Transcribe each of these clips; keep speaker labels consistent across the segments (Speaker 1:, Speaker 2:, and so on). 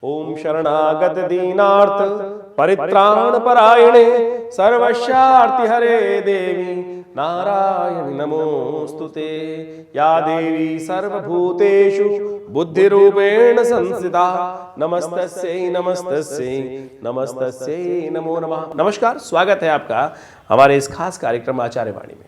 Speaker 1: ओम शरणागत दीनार्थ परित्राण परायणे सर्वस्यार्ति हरे देवी नारायण नमोस्तुते। या देवी सर्वभूतेषु बुद्धिरूपेण संस्थिता नमस्तस्यै नमस्तस्यै नमस्तस्यै नमो नमः। नमस्कार, स्वागत है आपका हमारे इस खास कार्यक्रम आचार्य वाणी में।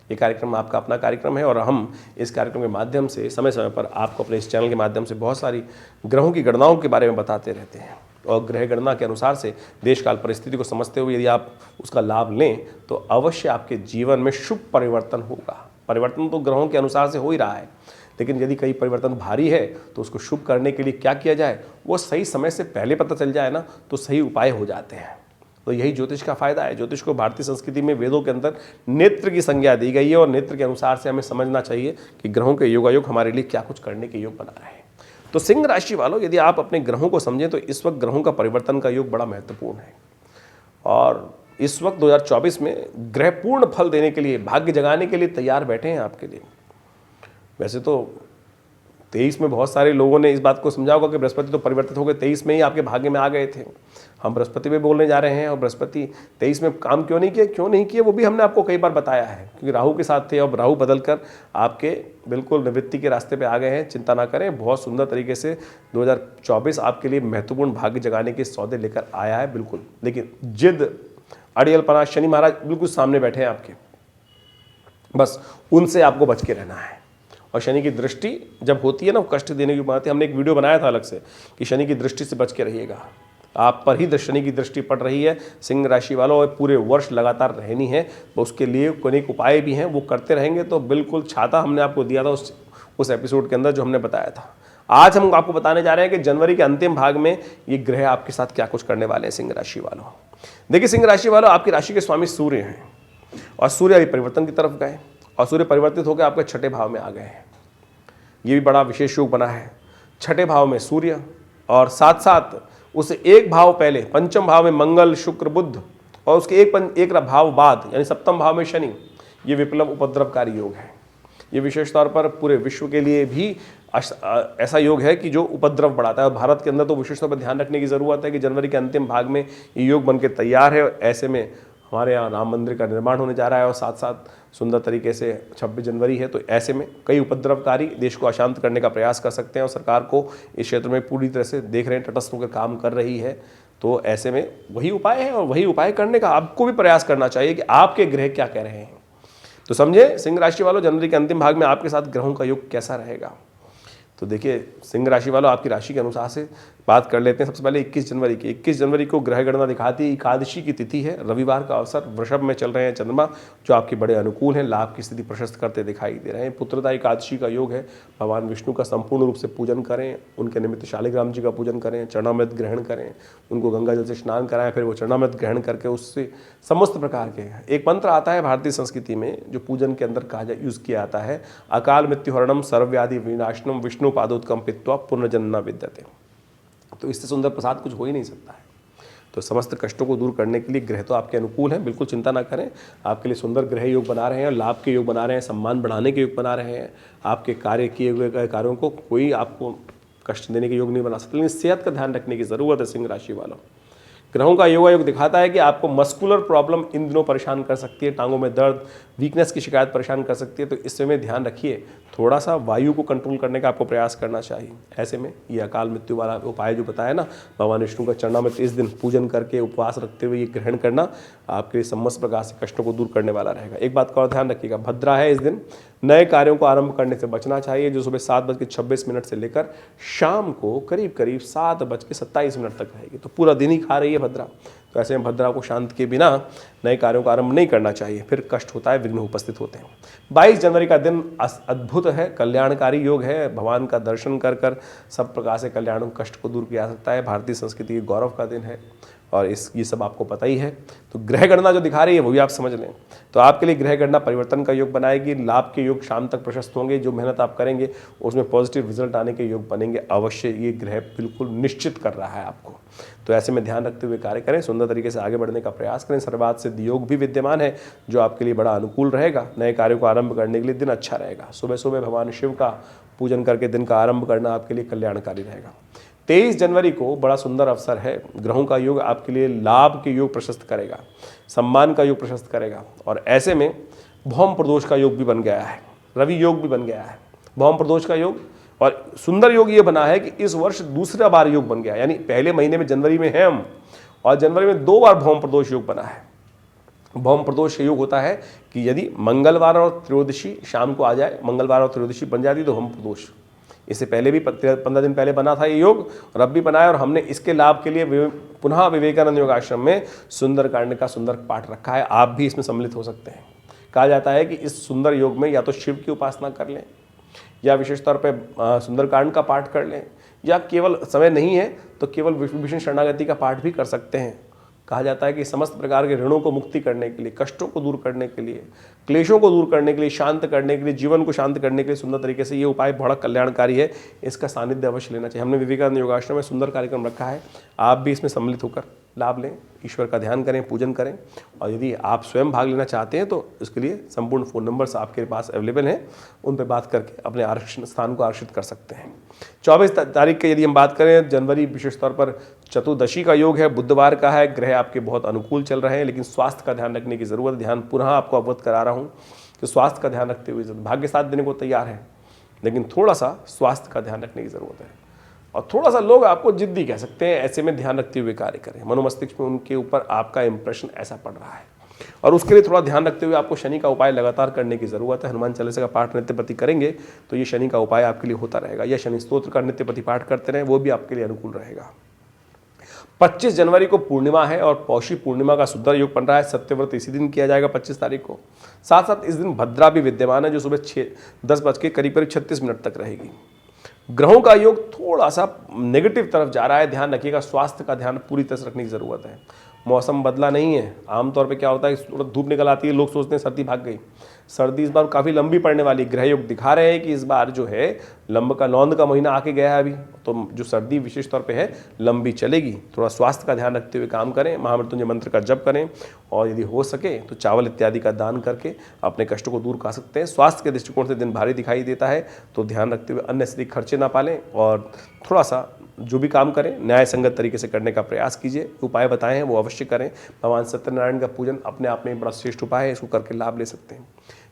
Speaker 1: ये कार्यक्रम आपका अपना कार्यक्रम है और हम इस कार्यक्रम के माध्यम से समय समय पर आपको अपने इस चैनल के माध्यम से बहुत सारी ग्रहों की गणनाओं के बारे में बताते रहते हैं और ग्रह गणना के अनुसार से देश काल परिस्थिति को समझते हुए यदि आप उसका लाभ लें तो अवश्य आपके जीवन में शुभ परिवर्तन होगा। परिवर्तन तो ग्रहों के अनुसार से हो ही रहा है, लेकिन यदि कई परिवर्तन भारी है तो उसको शुभ करने के लिए क्या किया जाए वो सही समय से पहले पता चल जाए ना तो सही उपाय हो जाते हैं। तो यही ज्योतिष का फायदा है। ज्योतिष को भारतीय संस्कृति में वेदों के अंदर नेत्र की संज्ञा दी गई है और नेत्र के अनुसार से हमें समझना चाहिए कि ग्रहों के योगायोग हमारे लिए क्या कुछ करने के योग बना रहे हैं। तो सिंह राशि वालों, यदि आप अपने ग्रहों को समझें तो इस वक्त ग्रहों का परिवर्तन का योग बड़ा महत्वपूर्ण है और इस वक्त 2024 में ग्रह पूर्ण फल देने के लिए, भाग्य जगाने के लिए तैयार बैठे हैं आपके लिए। वैसे तो 23 में बहुत सारे लोगों ने इस बात को समझा होगा कि बृहस्पति तो परिवर्तित हो गए, 23 में ही आपके भाग्य में आ गए थे। हम बृहस्पति पे बोलने जा रहे हैं और बृहस्पति 23 में काम क्यों नहीं किए वो भी हमने आपको कई बार बताया है, क्योंकि राहु के साथ थे। अब राहु बदलकर आपके बिल्कुल निवृत्ति के रास्ते पे आ गए हैं। चिंता ना करें, बहुत सुंदर तरीके से 2024 आपके लिए महत्वपूर्ण भाग्य जगाने के सौदे लेकर आया है बिल्कुल। लेकिन जिद, अड़ियलपना, शनि महाराज बिल्कुल सामने बैठे हैं आपके, बस उनसे आपको बच के रहना है। और शनि की दृष्टि जब होती है ना, वो कष्ट देने की बात है। हमने एक वीडियो बनाया था अलग से कि शनि की दृष्टि से बच के रहिएगा। आप पर ही शनि की दृष्टि पड़ रही है सिंह राशि वालों, और पूरे वर्ष लगातार रहनी है। तो उसके लिए अनेक उपाय भी हैं, वो करते रहेंगे तो बिल्कुल छाता हमने आपको दिया था उस एपिसोड के अंदर जो हमने बताया था। आज हम आपको बताने जा रहे हैं कि जनवरी के अंतिम भाग में ये ग्रह आपके साथ क्या कुछ करने वाले हैं सिंह राशि वालों। देखिए सिंह राशि वालों, आपकी राशि के स्वामी सूर्य हैं और सूर्य अभी परिवर्तन की तरफ गए और सूर्य परिवर्तित होकर आपके छठे भाव में आ गए हैं। ये भी बड़ा विशेष योग बना है। छठे भाव में सूर्य और साथ साथ उससे एक भाव पहले पंचम भाव में मंगल, शुक्र, बुध और उसके एक भाव बाद यानी सप्तम भाव में शनि। ये विप्लव उपद्रवकारी योग है। ये विशेष तौर पर पूरे विश्व के लिए भी ऐसा योग है कि जो उपद्रव बढ़ाता है। और भारत के अंदर तो विशेष तौर पर ध्यान रखने की ज़रूरत है कि जनवरी के अंतिम भाग में ये योग बन के तैयार है। ऐसे में हमारे यहाँ राम मंदिर का निर्माण होने जा रहा है और साथ साथ सुंदर तरीके से 26 जनवरी है। तो ऐसे में कई उपद्रवकारी देश को अशांत करने का प्रयास कर सकते हैं और सरकार को इस क्षेत्र में पूरी तरह से देख रहे हैं, तटस्थ होकर काम कर रही है। तो ऐसे में वही उपाय है और वही उपाय करने का आपको भी प्रयास करना चाहिए कि आपके ग्रह क्या कह रहे हैं। तो समझे सिंह राशि वालों, जनवरी के अंतिम भाग में आपके साथ ग्रहों का योग कैसा रहेगा। तो देखिए सिंह राशि वालों, आपकी राशि के अनुसार से बात कर लेते हैं। सबसे पहले 21 जनवरी की। 21 जनवरी को ग्रह गणना दिखाती है एकादशी की तिथि है, रविवार का अवसर, वृषभ में चल रहे हैं चंद्रमा जो आपके बड़े अनुकूल हैं, लाभ की स्थिति प्रशस्त करते दिखाई दे रहे हैं। पुत्रदा एकादशी का योग है। भगवान विष्णु का संपूर्ण रूप से पूजन करें, उनके निमित्त शालिग्राम जी का पूजन करें, चरणामृत ग्रहण करें, उनको गंगा जल से स्नान कराएं, फिर वो चरणामृत ग्रहण करके उससे समस्त प्रकार के एक मंत्र आता है भारतीय संस्कृति में जो पूजन के अंदर कहा यूज़ किया जाता है, अकाल मृत्युहरणम सर्वव्याधि विनाशनम विष्णु पादोत्कम पित्वा पुनर्जन्म न विद्यते। तो इससे सुंदर प्रसाद कुछ हो ही नहीं सकता है। तो समस्त कष्टों को दूर करने के लिए ग्रह तो आपके अनुकूल हैं, बिल्कुल चिंता ना करें। आपके लिए सुंदर ग्रह योग बना रहे हैं, लाभ के योग बना रहे हैं, सम्मान बढ़ाने के योग बना रहे हैं। आपके कार्य किए हुए कार्यों को कोई आपको कष्ट देने के योग नहीं बना सकते, लेकिन सेहत का ध्यान रखने की ज़रूरत है सिंह राशि वालों। ग्रहों का योग दिखाता है कि आपको मस्कुलर प्रॉब्लम इन दिनों परेशान कर सकती है, टांगों में दर्द, वीकनेस की शिकायत परेशान कर सकती है। तो इस समय ध्यान रखिए, थोड़ा सा वायु को कंट्रोल करने का आपको प्रयास करना चाहिए। ऐसे में ये अकाल मृत्यु वाला उपाय जो बताया ना, भगवान विष्णु का चरणामृत इस दिन पूजन करके उपवास रखते हुए ये ग्रहण करना आपके समस्त प्रकार से कष्टों को दूर करने वाला रहेगा। एक बात का और ध्यान रखिएगा, भद्रा है इस दिन, नए कार्यों को आरंभ करने से बचना चाहिए जो सुबह 7:26 से लेकर शाम को करीब 7:27 तक रहेगी। तो पूरा दिन ही खा रही है भद्रा। तो ऐसे में भद्रा को शांत के बिना नए कार्यों का आरंभ नहीं करना चाहिए, फिर कष्ट होता है, विघ्न उपस्थित होते हैं। 22 जनवरी का दिन अद्भुत है, कल्याणकारी योग है। भगवान का दर्शन कर कर सब प्रकार से कल्याण कष्ट को दूर किया जा सकता है। भारतीय संस्कृति के गौरव का दिन है और ये सब आपको पता ही है। तो ग्रह गणना जो दिखा रही है वो भी आप समझ लें। तो आपके लिए ग्रह गणना परिवर्तन का योग बनाएगी, लाभ के योग शाम तक प्रशस्त होंगे। जो मेहनत आप करेंगे उसमें पॉजिटिव रिजल्ट आने के योग बनेंगे अवश्य। ये ग्रह बिल्कुल निश्चित कर रहा है आपको। तो ऐसे में ध्यान रखते हुए कार्य करें, सुंदर तरीके से आगे बढ़ने का प्रयास करें। सर्वात सिद्ध योग भी विद्यमान है जो आपके लिए बड़ा अनुकूल रहेगा। नए कार्यों को आरंभ करने के लिए दिन अच्छा रहेगा। सुबह सुबह भगवान शिव का पूजन करके दिन का आरंभ करना आपके लिए कल्याणकारी रहेगा। 23 जनवरी को बड़ा सुंदर अवसर है। ग्रहों का योग आपके लिए लाभ के योग प्रशस्त करेगा, सम्मान का योग प्रशस्त करेगा, और ऐसे में भौम प्रदोष का योग भी बन गया है, रवि योग भी बन गया है, भौम प्रदोष का योग। और सुंदर योग ये बना है कि इस वर्ष दूसरा बार योग बन गया, यानी पहले महीने में जनवरी में है हम, और जनवरी में 2 बार भौम प्रदोष योग बना है। भौम प्रदोष योग होता है कि यदि मंगलवार और त्रयोदशी शाम को आ जाए, मंगलवार और त्रयोदशी बन जाती तो भौम प्रदोष। इससे पहले भी 15 दिन पहले बना था ये योग, और अब भी बनाया, और हमने इसके लाभ के लिए पुनः विवेकानंद योग आश्रम में सुंदरकांड का सुंदर पाठ रखा है। आप भी इसमें सम्मिलित हो सकते हैं। कहा जाता है कि इस सुंदर योग में या तो शिव की उपासना कर लें, या विशेष तौर पर सुंदरकांड का पाठ कर लें, या केवल समय नहीं है तो केवल विष्णु शरणागति का पाठ भी कर सकते हैं। कहा जाता है कि समस्त प्रकार के ऋणों को मुक्ति करने के लिए, कष्टों को दूर करने के लिए, क्लेशों को दूर करने के लिए, शांत करने के लिए, जीवन को शांत करने के लिए सुंदर तरीके से ये उपाय बड़ा कल्याणकारी है। इसका सानिध्य अवश्य लेना चाहिए। हमने विवेकानंद योगाश्रम में सुंदर कार्यक्रम रखा है, आप भी इसमें सम्मिलित होकर लाभ लें, ईश्वर का ध्यान करें, पूजन करें। और यदि आप स्वयं भाग लेना चाहते हैं तो इसके लिए संपूर्ण फ़ोन नंबर्स आपके पास अवेलेबल हैं, उन पर बात करके अपने आरक्षण स्थान को आरक्षित कर सकते हैं। 24 तारीख की यदि हम बात करें, जनवरी विशेष तौर पर चतुर्दशी का योग है, बुधवार का है। ग्रह आपके बहुत अनुकूल चल रहे हैं, लेकिन स्वास्थ्य का ध्यान रखने की ज़रूरत है। ध्यान पुनः आपको अवगत करा रहा हूँ कि स्वास्थ्य का ध्यान रखते हुए भाग्य साथ देने को तैयार है, लेकिन थोड़ा सा स्वास्थ्य का ध्यान रखने की ज़रूरत है। और थोड़ा सा लोग आपको जिद्दी कह सकते हैं, ऐसे में ध्यान रखते हुए कार्य करें। मनोमस्तिष्क में उनके ऊपर आपका इंप्रेशन ऐसा पड़ रहा है, और उसके लिए थोड़ा ध्यान रखते हुए आपको शनि का उपाय लगातार करने की ज़रूरत है। हनुमान चालीसा का पाठ नित्य प्रति करेंगे तो ये शनि का उपाय आपके लिए होता रहेगा, या शनि स्तोत्र का नित्य प्रति पाठ करते रहें, वो भी आपके लिए अनुकूल रहेगा। 25 जनवरी को पूर्णिमा है, और पौषी पूर्णिमा का सुंदर योग बन रहा है। सत्यव्रत इसी दिन किया जाएगा 25 तारीख को। साथ साथ इस दिन भद्रा भी विद्यमान है, जो सुबह 10 बज के करीब 36 मिनट तक रहेगी। ग्रहों का योग थोड़ा सा नेगेटिव तरफ जा रहा है, ध्यान रखिएगा। स्वास्थ्य का ध्यान पूरी तरह से रखने की ज़रूरत है। मौसम बदला नहीं है। आमतौर पे क्या होता है, थोड़ा धूप निकल आती है, लोग सोचते हैं सर्दी भाग गई। सर्दी इस बार काफ़ी लंबी पड़ने वाली। ग्रह योग दिखा रहे हैं कि इस बार जो है लौंद का महीना आके गया है अभी, तो जो सर्दी विशेष तौर पे है लंबी चलेगी। थोड़ा स्वास्थ्य का ध्यान रखते हुए काम करें, महामृत्युंजय मंत्र का जप करें, और यदि हो सके तो चावल इत्यादि का दान करके अपने कष्टों को दूर कर सकते हैं। स्वास्थ्य के दृष्टिकोण से दिन भारी दिखाई देता है, तो ध्यान रखते हुए अन्य से खर्चे ना पालें, और थोड़ा सा जो भी काम करें न्याय संगत तरीके से करने का प्रयास कीजिए। उपाय बताए हैं वो अवश्य करें। भगवान सत्यनारायण का पूजन अपने आप में बड़ा श्रेष्ठ उपाय है, इसको करके लाभ ले सकते हैं।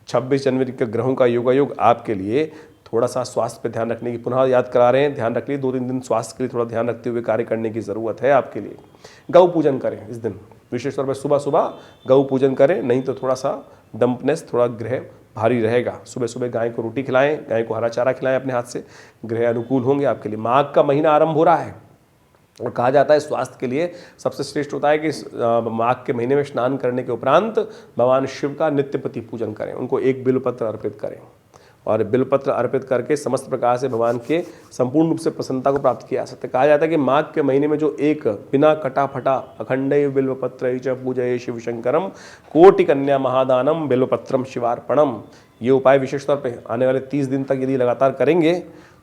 Speaker 1: 26 जनवरी के ग्रहों का योग आपके लिए थोड़ा सा स्वास्थ्य पे ध्यान रखने की पुनः याद करा रहे हैं। ध्यान रख लिए 2-3 दिन स्वास्थ्य के लिए थोड़ा ध्यान रखते हुए कार्य करने की ज़रूरत है आपके लिए। गौ पूजन करें इस दिन, विशेष तौर पर सुबह सुबह गौ पूजन करें, नहीं तो थोड़ा सा डंपनेस, थोड़ा ग्रह भारी रहेगा। सुबह सुबह गाय को रोटी खिलाएं, गाय को हरा चारा खिलाएं अपने हाथ से, ग्रह अनुकूल होंगे आपके लिए। माघ का महीना आरंभ हो रहा है, और कहा जाता है स्वास्थ्य के लिए सबसे श्रेष्ठ होता है कि माघ के महीने में स्नान करने के उपरांत भगवान शिव का नित्य प्रति पूजन करें, उनको एक बिल्वपत्र अर्पित करें, और बिल्वपत्र अर्पित करके समस्त प्रकार से भगवान के संपूर्ण रूप से प्रसन्नता को प्राप्त किया जा सकता है। कहा जाता है कि माघ के महीने में जो एक बिना कटा फटा अखंडैव बिल्वपत्र च पूजये शिव शंकरम कोटि कन्या महादानम बिल्वपत्रम शिवार्पणम, ये उपाय विशेष तौर पर आने वाले 30 दिन तक यदि लगातार करेंगे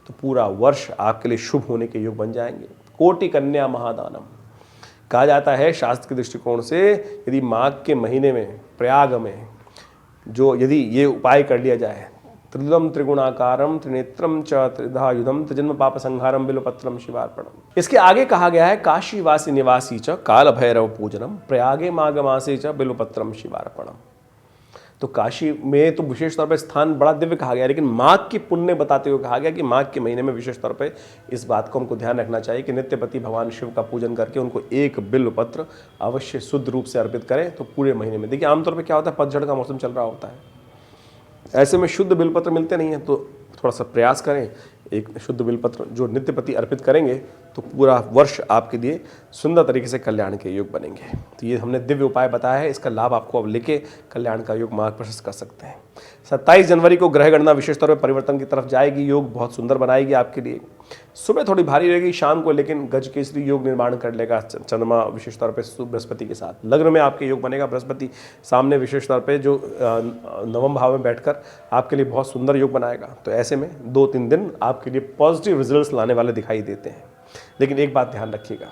Speaker 1: तो पूरा वर्ष आपके लिए शुभ होने के योग बन जाएंगे। कोटि कन्या महादानम कहा जाता है शास्त्र के दृष्टिकोण से, यदि माघ के महीने में प्रयाग में जो यदि ये उपाय कर लिया जाए, त्रिदम त्रिगुणाकारम त्रिनेत्रम च त्रिधायुधम त्रिजन्म पाप संहारम बिल्वपत्रम शिवार्पणम। इसके आगे कहा गया है काशी वासी निवासी च काल भैरव पूजनम प्रयागे माघ मासे च बिल्वपत्रम शिवार्पणम। तो काशी में तो विशेष तौर पर स्थान बड़ा दिव्य कहा गया, लेकिन माघ की पुण्य बताते हुए कहा गया कि माघ के महीने में विशेष तौर पर इस बात को हमको ध्यान रखना चाहिए कि नित्यपति भगवान शिव का पूजन करके उनको एक बिल्वपत्र अवश्य शुद्ध रूप से अर्पित करें। तो पूरे महीने में देखिए आमतौर पर क्या होता है, पतझड़ का मौसम चल रहा होता है, ऐसे में शुद्ध बिल्वपत्र मिलते नहीं हैं, तो थोड़ा सा प्रयास करें, एक शुद्ध बिल्वपत्र जो नित्यपति अर्पित करेंगे तो पूरा वर्ष आपके लिए सुंदर तरीके से कल्याण के योग बनेंगे। तो ये हमने दिव्य उपाय बताया है, इसका लाभ आपको अब लेके कल्याण का योग मार्ग प्रशस्त कर सकते हैं। 27 जनवरी को ग्रह गणना विशेष तौर पर परिवर्तन की तरफ जाएगी, योग बहुत सुंदर बनाएगी आपके लिए। सुबह थोड़ी भारी रहेगी, शाम को लेकिन गज केसरी योग निर्माण कर लेगा चंद्रमा विशेष तौर पर बृहस्पति के साथ। लग्न में आपके योग बनेगा बृहस्पति सामने विशेष तौर पर जो नवम भाव में बैठकर आपके लिए बहुत सुंदर योग बनाएगा। तो ऐसे में 2-3 दिन आपके लिए पॉजिटिव रिजल्ट्स लाने वाले दिखाई देते हैं। लेकिन एक बात ध्यान रखिएगा,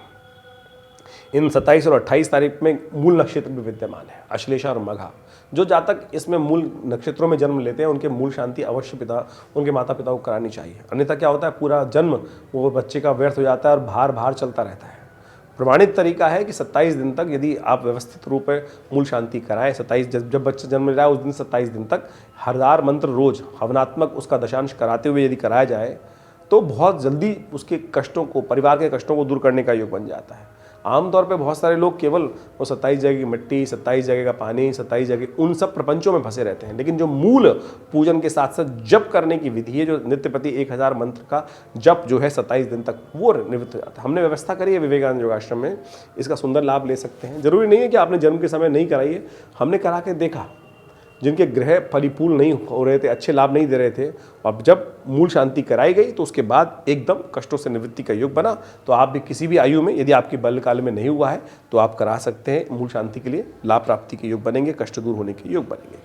Speaker 1: इन 27 और 28 तारीख में मूल नक्षत्र भी विद्यमान है, अश्लेषा और मघा। जो जातक इसमें मूल नक्षत्रों में जन्म लेते हैं उनके मूल शांति अवश्य उनके माता पिता को करानी चाहिए, अन्यथा क्या होता है पूरा जन्म वो बच्चे का व्यर्थ हो जाता है और भार भार चलता रहता है। प्रमाणित तरीका है कि 27 दिन तक यदि आप व्यवस्थित रूप में मूल शांति कराएं, 27 जब बच्चा जन्म ले रहा है उस दिन 27 दिन तक 1000 मंत्र रोज हवनात्मक उसका दशांश कराते हुए यदि कराया जाए तो बहुत जल्दी उसके कष्टों को, परिवार के कष्टों को दूर करने का योग बन जाता है। आमतौर पे बहुत सारे लोग केवल वो 27 जगह की मिट्टी, 27 जगह का पानी, 27 जगह उन सब प्रपंचों में फंसे रहते हैं, लेकिन जो मूल पूजन के साथ साथ जप करने की विधि है, जो नित्य प्रति 1000 मंत्र का जप जो है 27 दिन तक वो निवृत्त हो जाता है। हमने व्यवस्था करी है विवेकानंद योगाश्रम में, इसका सुंदर लाभ ले सकते हैं। जरूरी नहीं है कि आपने जन्म के समय नहीं कराई है, हमने करा के देखा, जिनके ग्रह परिपूर्ण नहीं हो रहे थे, अच्छे लाभ नहीं दे रहे थे, अब जब मूल शांति कराई गई तो उसके बाद एकदम कष्टों से निवृत्ति का योग बना। तो आप भी किसी भी आयु में, यदि आपके बाल्यकाल में नहीं हुआ है तो आप करा सकते हैं, मूल शांति के लिए लाभ प्राप्ति के योग बनेंगे, कष्ट दूर होने के योग बनेंगे।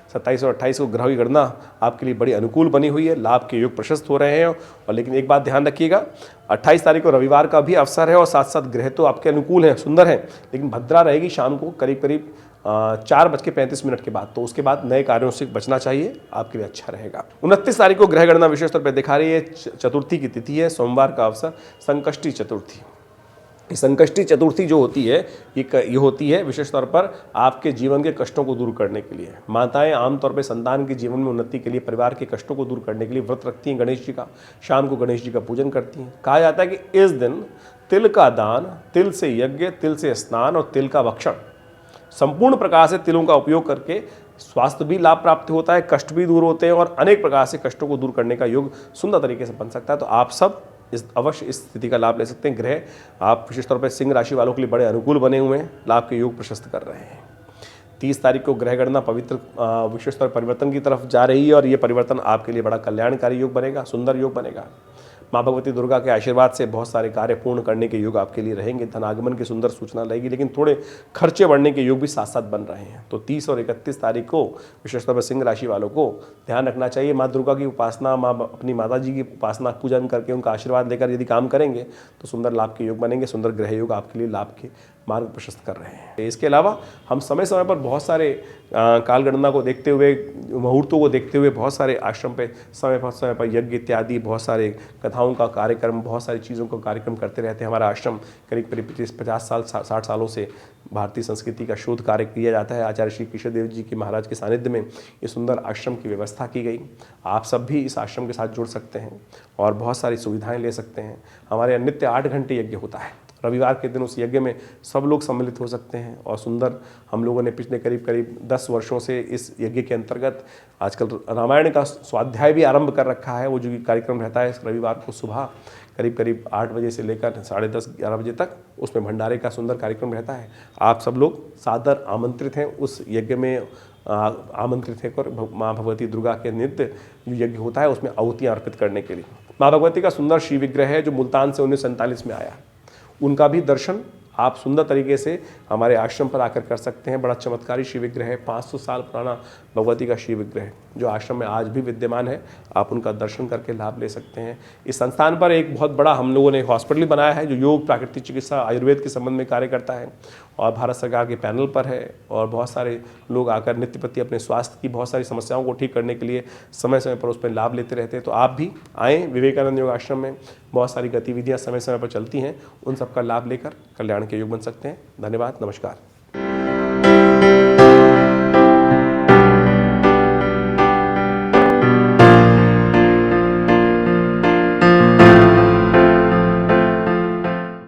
Speaker 1: 27 और 28 को ग्रह की गणना आपके लिए बड़ी अनुकूल बनी हुई है, लाभ के योग प्रशस्त हो रहे हैं। और लेकिन एक बात ध्यान रखिएगा, 28 तारीख को रविवार का भी अवसर है और साथ साथ ग्रह तो आपके अनुकूल हैं, सुंदर हैं, लेकिन भद्रा रहेगी शाम को करीब करीब 4:35 के बाद, तो उसके बाद नए कार्यों से बचना चाहिए, आपके लिए अच्छा रहेगा। 29 तारीख को ग्रह गणना विशेष तौर पर दिखा रही है, चतुर्थी की तिथि है, सोमवार का अवसर, संकष्टी चतुर्थी। संकष्टी चतुर्थी जो होती है ये होती है विशेष तौर पर आपके जीवन के कष्टों को दूर करने के लिए। माताएं आमतौर पर संतान के जीवन में उन्नति के लिए, परिवार के कष्टों को दूर करने के लिए व्रत रखती हैं गणेश जी का, शाम को गणेश जी का पूजन करती हैं। कहा जाता है कि इस दिन तिल का दान, तिल से यज्ञ, तिल से स्नान और तिल का भक्षण, संपूर्ण प्रकार से तिलों का उपयोग करके स्वास्थ्य भी लाभ प्राप्त होता है, कष्ट भी दूर होते हैं और अनेक प्रकार से कष्टों को दूर करने का योग सुंदर तरीके से बन सकता है। तो आप सब अवश्य इस स्थिति का लाभ ले सकते हैं। ग्रह आप विशेष तौर पर सिंह राशि वालों के लिए बड़े अनुकूल बने हुए हैं, लाभ के योग प्रशस्त कर रहे हैं। 30 तारीख को ग्रह गणना पवित्र विशेष तौर परिवर्तन की तरफ जा रही है और ये परिवर्तन आपके लिए बड़ा कल्याणकारी योग बनेगा, सुंदर योग बनेगा। माँ भगवती दुर्गा के आशीर्वाद से बहुत सारे कार्य पूर्ण करने के योग आपके लिए रहेंगे, धनागमन की सुंदर सूचना रहेगी, लेकिन थोड़े खर्चे बढ़ने के योग भी साथ साथ बन रहे हैं। तो 30 और 31 तारीख को विशेष तौर पर सिंह राशि वालों को ध्यान रखना चाहिए। माँ दुर्गा की उपासना, अपनी माता जी की उपासना पूजन करके उनका आशीर्वाद लेकर यदि काम करेंगे तो सुंदर लाभ के योग बनेंगे, सुंदर ग्रह योग आपके लिए लाभ के मार्ग प्रशस्त कर रहे हैं। इसके अलावा हम समय समय पर बहुत सारे काल गणना को देखते हुए, मुहूर्तों को देखते हुए बहुत सारे आश्रम पे समय पर यज्ञ इत्यादि बहुत सारे कथाओं का कार्यक्रम, बहुत सारी चीज़ों का कार्यक्रम करते रहते हैं। हमारा आश्रम करीब 50 साल 60 सालों से भारतीय संस्कृति का शोध कार्य किया जाता है। आचार्य श्री कृष्ण देव जी के महाराज के सानिध्य में ये सुंदर आश्रम की व्यवस्था की गई। आप सब भी इस आश्रम के साथ जुड़ सकते हैं और बहुत सारी सुविधाएं ले सकते हैं। हमारे यहाँ नित्य 8 घंटे यज्ञ होता है। रविवार के दिन उस यज्ञ में सब लोग सम्मिलित हो सकते हैं और सुंदर हम लोगों ने पिछले करीब 10 वर्षों से इस यज्ञ के अंतर्गत आजकल रामायण का स्वाध्याय भी आरंभ कर रखा है। वो जो कार्यक्रम रहता है रविवार को सुबह करीब 8 बजे से लेकर 10:30-11 बजे तक, उसमें भंडारे का सुंदर कार्यक्रम रहता है। आप सब लोग सादर आमंत्रित हैं उस यज्ञ में, आमंत्रित है और माँ भगवती दुर्गा के नित्य जो यज्ञ होता है उसमें आहुतियाँ अर्पित करने के लिए। माँ भगवती का सुंदर श्री विग्रह है जो मुल्तान से 1947 में आया, उनका भी दर्शन आप सुंदर तरीके से हमारे आश्रम पर आकर कर सकते हैं। बड़ा चमत्कारी शिव विग्रह है, 500 साल पुराना भगवती का शिव विग्रह जो आश्रम में आज भी विद्यमान है। आप उनका दर्शन करके लाभ ले सकते हैं। इस संस्थान पर एक बहुत बड़ा हम लोगों ने हॉस्पिटल बनाया है जो योग, प्राकृतिक चिकित्सा, आयुर्वेद के संबंध में कार्य करता है और भारत सरकार के पैनल पर है। और बहुत सारे लोग आकर नित्य प्रति अपने स्वास्थ्य की बहुत सारी समस्याओं को ठीक करने के लिए समय समय पर उस पर लाभ लेते रहते हैं। तो आप भी आएँ, विवेकानंद योग आश्रम में बहुत सारी गतिविधियाँ समय समय पर चलती हैं, उन सबका लाभ लेकर कल्याण के योग बन सकते हैं। धन्यवाद, नमस्कार।